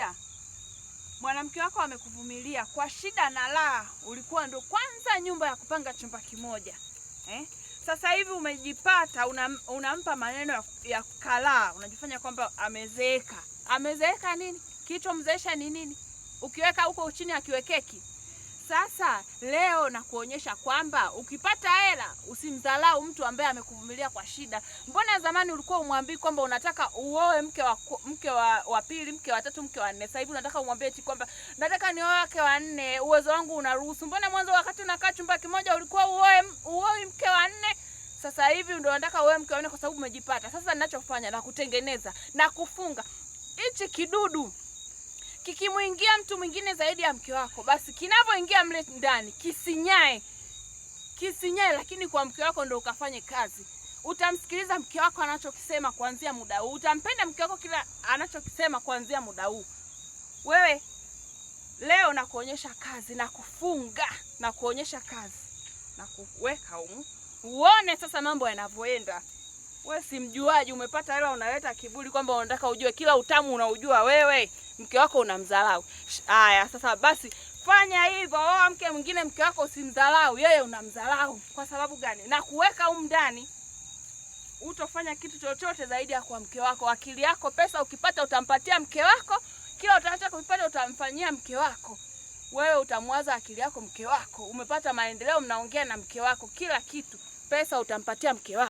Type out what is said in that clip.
iliyopita mwanamke wako amekuvumilia kwa shida na raha, ulikuwa ndo kwanza nyumba ya kupanga chumba kimoja Sasa hivi umejipata unampa maneno ya kalaa, unajifanya kwamba amezeeka. Amezeeka nini? Kilichomzeesha ni nini? Ukiweka huko chini akiwekeki. Sasa leo na kuonyesha kwamba ukipata hela usimdharau mtu ambaye amekuvumilia kwa shida. Mbona zamani ulikuwa umwambii kwamba unataka uoe mke wa pili, mke wa tatu, mke wa nne? Sasa hivi unataka umwambie eti kwamba nataka nioe mke wa nne, uwezo wangu unaruhusu. Mbona mwanzo wakati unakaa chumba kimoja ulikuwa uoe mke wa nne? Sasa hivi ndio unataka uoe mke wa nne kwa sababu umejipata. Sasa ninachofanya na kutengeneza na kufunga hichi kidudu kikimuingia mtu mwingine zaidi ya mke wako, basi kinavyoingia mle ndani kisinyae, lakini kwa mke wako ndio ukafanye kazi. Utamsikiliza mke wako anachokisema kuanzia muda huu. Utampenda mke wako kila anachokisema kuanzia muda huu. Wewe leo na kuonyesha kazi na kufunga na kuonyesha kazi na kuweka uone sasa mambo yanavyoenda. Wewe si mjuaji, umepata hela unaleta kiburi kwamba unataka ujue kila utamu unaujua wewe. Mke wako unamdharau. Haya, sasa basi fanya hivyo. Oa mke mwingine, mke wako usimdharau, yeye unamdharau. Kwa sababu gani? Na kuweka huko ndani utofanya kitu chochote zaidi ya kwa mke wako. Akili yako, pesa ukipata utampatia mke wako, kila utakacho kupata utamfanyia mke wako. Wewe utamwaza akili yako mke wako. Umepata maendeleo, mnaongea na mke wako kila kitu. Pesa utampatia mke wako.